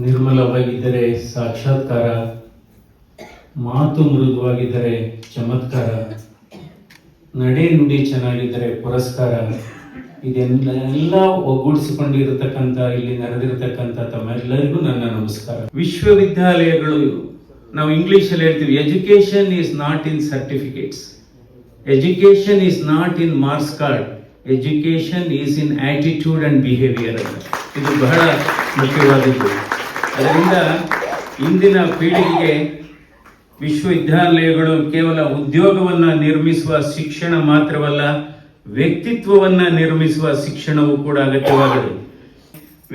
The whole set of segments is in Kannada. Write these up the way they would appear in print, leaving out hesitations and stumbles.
ನಿರ್ಮಲವಾಗಿದ್ದರೆ ಸಾಕ್ಷಾತ್ಕಾರ, ಮಾತು ಮೃದುವಾಗಿದ್ದರೆ ಚಮತ್ಕಾರ, ನಡೆ ನುಡಿ ಚೆನ್ನಾಗಿದ್ದರೆ ಪುರಸ್ಕಾರ. ಇದೆಲ್ಲ ಒಗ್ಗೂಡಿಸಿಕೊಂಡಿರತಕ್ಕಂಥ ಇಲ್ಲಿ ನಡೆದಿರತಕ್ಕಂಥ ತಮ್ಮೆಲ್ಲರಿಗೂ ನನ್ನ ನಮಸ್ಕಾರ. ವಿಶ್ವವಿದ್ಯಾಲಯಗಳು, ನಾವು ಇಂಗ್ಲಿಷಲ್ಲಿ ಹೇಳ್ತೀವಿ, education is not in certificates, education is not in marks card, education is in attitude and behaviour. ಇದು ಬಹಳ ಮುಖ್ಯವಾದದ್ದು. ಅದರಿಂದ ಇಂದಿನ ಪೀಳಿಗೆಗೆ ವಿಶ್ವವಿದ್ಯಾಲಯಗಳು ಕೇವಲ ಉದ್ಯೋಗವನ್ನು ನಿರ್ಮಿಸುವ ಶಿಕ್ಷಣ ಮಾತ್ರವಲ್ಲ, ವ್ಯಕ್ತಿತ್ವವನ್ನು ನಿರ್ಮಿಸುವ ಶಿಕ್ಷಣವೂ ಕೂಡ ಅಗತ್ಯವಾಗಿದೆ.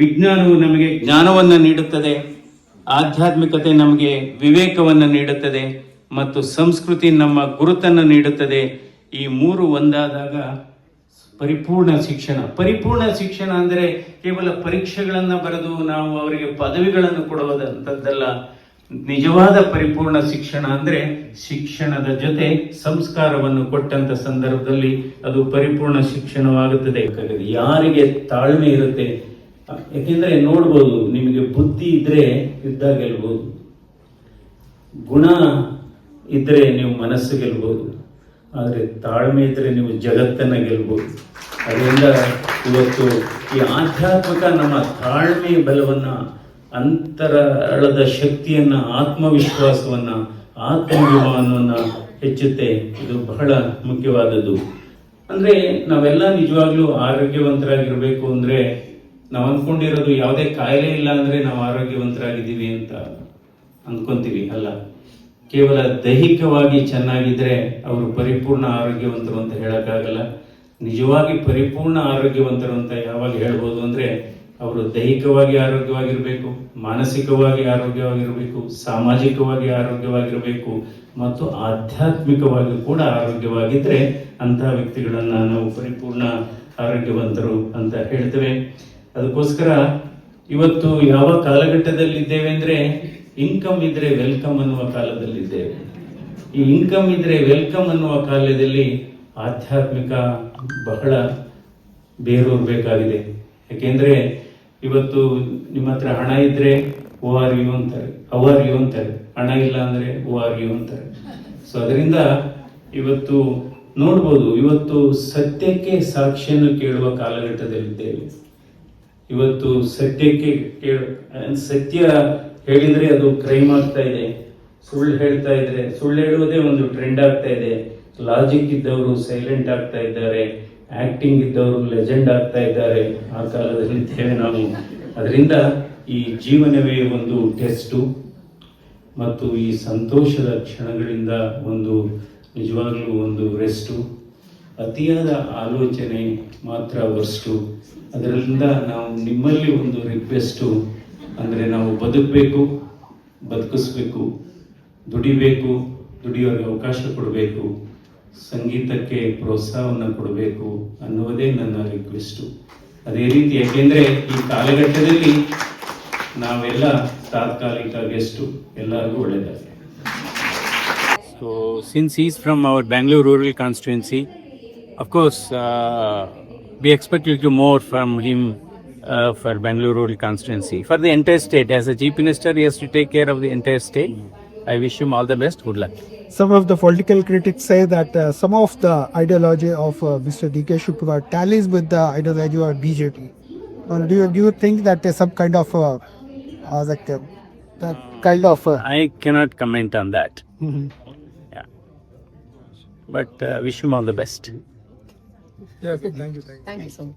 ವಿಜ್ಞಾನವು ನಮಗೆ ಜ್ಞಾನವನ್ನು ನೀಡುತ್ತದೆ, ಆಧ್ಯಾತ್ಮಿಕತೆ ನಮಗೆ ವಿವೇಕವನ್ನು ನೀಡುತ್ತದೆ ಮತ್ತು ಸಂಸ್ಕೃತಿ ನಮ್ಮ ಗುರುತನ್ನು ನೀಡುತ್ತದೆ. ಈ ಮೂರು ಒಂದಾದಾಗ ಪರಿಪೂರ್ಣ ಶಿಕ್ಷಣ. ಪರಿಪೂರ್ಣ ಶಿಕ್ಷಣ ಅಂದರೆ ಕೇವಲ ಪರೀಕ್ಷೆಗಳನ್ನು ಬರೆದು ನಾವು ಅವರಿಗೆ ಪದವಿಗಳನ್ನು ಕೊಡುವುದಂಥದ್ದಲ್ಲ. ನಿಜವಾದ ಪರಿಪೂರ್ಣ ಶಿಕ್ಷಣ ಅಂದರೆ ಶಿಕ್ಷಣದ ಜೊತೆ ಸಂಸ್ಕಾರವನ್ನು ಕೊಟ್ಟಂತ ಸಂದರ್ಭದಲ್ಲಿ ಅದು ಪರಿಪೂರ್ಣ ಶಿಕ್ಷಣವಾಗುತ್ತದೆ. ಯಾರಿಗೆ ತಾಳ್ಮೆ ಇರುತ್ತೆ, ಯಾಕೆಂದ್ರೆ ನೋಡ್ಬೋದು, ನಿಮಗೆ ಬುದ್ಧಿ ಇದ್ರೆ ಯುದ್ಧ ಗೆಲ್ಬಹುದು, ಗುಣ ಇದ್ರೆ ನೀವು ಮನಸ್ಸು ಗೆಲ್ಬಹುದು, ಆದರೆ ತಾಳ್ಮೆ ಇದ್ರೆ ನೀವು ಜಗತ್ತನ್ನ ಗೆಲ್ಬಹುದು. ಅದರಿಂದ ಇವತ್ತು ಈ ಆಧ್ಯಾತ್ಮಿಕ ನಮ್ಮ ತಾಳ್ಮೆ ಬಲವನ್ನ, ಅಂತರಾಳದ ಶಕ್ತಿಯನ್ನ, ಆತ್ಮವಿಶ್ವಾಸವನ್ನ, ಆತ್ಮಾಭಿಮಾನವನ್ನ ಹೆಚ್ಚುತ್ತೆ. ಇದು ಬಹಳ ಮುಖ್ಯವಾದದ್ದು. ಅಂದ್ರೆ ನಾವೆಲ್ಲ ನಿಜವಾಗ್ಲೂ ಆರೋಗ್ಯವಂತರಾಗಿರ್ಬೇಕು ಅಂದ್ರೆ ನಾವು ಅಂದ್ಕೊಂಡಿರೋದು ಯಾವುದೇ ಕಾಯಿಲೆ ಇಲ್ಲ ಅಂದ್ರೆ ನಾವು ಆರೋಗ್ಯವಂತರಾಗಿದ್ದೀವಿ ಅಂತ ಅಂದ್ಕೊಂತೀವಿ. ಅಲ್ಲ, ಕೇವಲ ದೈಹಿಕವಾಗಿ ಚೆನ್ನಾಗಿದ್ರೆ ಅವರು ಪರಿಪೂರ್ಣ ಆರೋಗ್ಯವಂತರು ಅಂತ ಹೇಳಕ್ಕಾಗಲ್ಲ. ನಿಜವಾಗಿ ಪರಿಪೂರ್ಣ ಆರೋಗ್ಯವಂತರು ಅಂತ ಯಾವಾಗ ಹೇಳ್ಬೋದು ಅಂದ್ರೆ ಅವರು ದೈಹಿಕವಾಗಿ ಆರೋಗ್ಯವಾಗಿರಬೇಕು, ಮಾನಸಿಕವಾಗಿ ಆರೋಗ್ಯವಾಗಿರಬೇಕು, ಸಾಮಾಜಿಕವಾಗಿ ಆರೋಗ್ಯವಾಗಿರಬೇಕು ಮತ್ತು ಆಧ್ಯಾತ್ಮಿಕವಾಗಿ ಕೂಡ ಆರೋಗ್ಯವಾಗಿದ್ದರೆ ಅಂತಹ ವ್ಯಕ್ತಿಗಳನ್ನು ನಾವು ಪರಿಪೂರ್ಣ ಆರೋಗ್ಯವಂತರು ಅಂತ ಹೇಳ್ತೇವೆ. ಅದಕ್ಕೋಸ್ಕರ ಇವತ್ತು ಯಾವ ಕಾಲಘಟ್ಟದಲ್ಲಿದ್ದೇವೆ ಅಂದರೆ ಇನ್ಕಮ್ ಇದ್ರೆ ವೆಲ್ಕಮ್ ಅನ್ನುವ ಕಾಲದಲ್ಲಿದ್ದೇವೆ. ಈ ಇನ್ಕಮ್ ಇದ್ರೆ ವೆಲ್ಕಮ್ ಅನ್ನುವ ಕಾಲದಲ್ಲಿ ಆಧ್ಯಾತ್ಮಿಕ ಬಹಳ ಬೇರೂರಬೇಕಾಗಿದೆ. ಯಾಕೆಂದ್ರೆ ಇವತ್ತು ನಿಮ್ಮ ಹತ್ರ ಹಣ ಇದ್ರೆ ಓ ಆರ್ ಯು ಅಂತಾರೆ, ಅವರ್ ಯು ಅಂತಾರೆ, ಹಣ ಇಲ್ಲ ಅಂದ್ರೆ ಓ ಆರ್ ಯು ಅಂತಾರೆ. ಸೊ ಅದರಿಂದ ಇವತ್ತು ನೋಡ್ಬೋದು, ಇವತ್ತು ಸತ್ಯಕ್ಕೆ ಸಾಕ್ಷಿಯನ್ನು ಕೇಳುವ ಕಾಲಘಟ್ಟದಲ್ಲಿದ್ದೇವೆ. ಇವತ್ತು ಸತ್ಯಕ್ಕೆ ಸತ್ಯ ಹೇಳಿದ್ರೆ ಅದು ಕ್ರೈಮ್ ಆಗ್ತಾ ಇದೆ, ಸುಳ್ಳು ಹೇಳ್ತಾ ಇದ್ರೆ, ಸುಳ್ಳು ಹೇಳುವುದೇ ಒಂದು ಟ್ರೆಂಡ್ ಆಗ್ತಾ ಇದೆ. ಲಾಜಿಕ್ ಇದ್ದವರು ಸೈಲೆಂಟ್ ಆಗ್ತಾ ಇದ್ದಾರೆ, ಆಕ್ಟಿಂಗ್ ಇದ್ದವರು ಲೆಜೆಂಡ್ ಆಗ್ತಾ ಇದ್ದಾರೆ. ಆ ಕಾಲದಲ್ಲಿ ಇದ್ದೇವೆ ನಾವು. ಅದರಿಂದ ಈ ಜೀವನವೇ ಒಂದು ಟೆಸ್ಟು ಮತ್ತು ಈ ಸಂತೋಷದ ಕ್ಷಣಗಳಿಂದ ಒಂದು ನಿಜವಾಗ್ಲೂ ಒಂದು ರೆಸ್ಟು. ಅತಿಯಾದ ಆಲೋಚನೆ ಮಾತ್ರ ವರ್ಸ್ಟು. ಅದರಿಂದ ನಾವು ನಿಮ್ಮಲ್ಲಿ ಒಂದು ರಿಕ್ವೆಸ್ಟು ಅಂದರೆ ನಾವು ಬದುಕಬೇಕು, ಬದುಕಿಸ್ಬೇಕು, ದುಡಿಬೇಕು, ದುಡಿಯೋರಿಗೆ ಅವಕಾಶ ಕೊಡಬೇಕು, ಸಂಗೀತಕ್ಕೆ ಪ್ರೋತ್ಸಾಹವನ್ನು ಕೊಡಬೇಕು ಅನ್ನುವುದೇ ನನ್ನ ರಿಕ್ವೆಸ್ಟು. ಅದೇ ರೀತಿ ಯಾಕೆಂದರೆ ಈ ಕಾಲಘಟ್ಟದಲ್ಲಿ ನಾವೆಲ್ಲ ತಾತ್ಕಾಲಿಕ ಗೆಸ್ಟು, ಎಲ್ಲರಿಗೂ ಒಳ್ಳೆಯದಾಗಲಿ. So since he's from our Bangalore rural constituency, of course we expect a little more from him for Bangalore rural constituency. For the entire state, as a chief minister, he has to take care of the entire state. I wish him all the best. Good luck. Some of the political critics say that some of the ideology of Mr. D.K. Shivkumar tallies with the ideology of BJP. Do you think that there's some kind of I cannot comment on that. Mm-hmm. Yeah. But wish him all the best. Yeah, thank you. Thank you so much.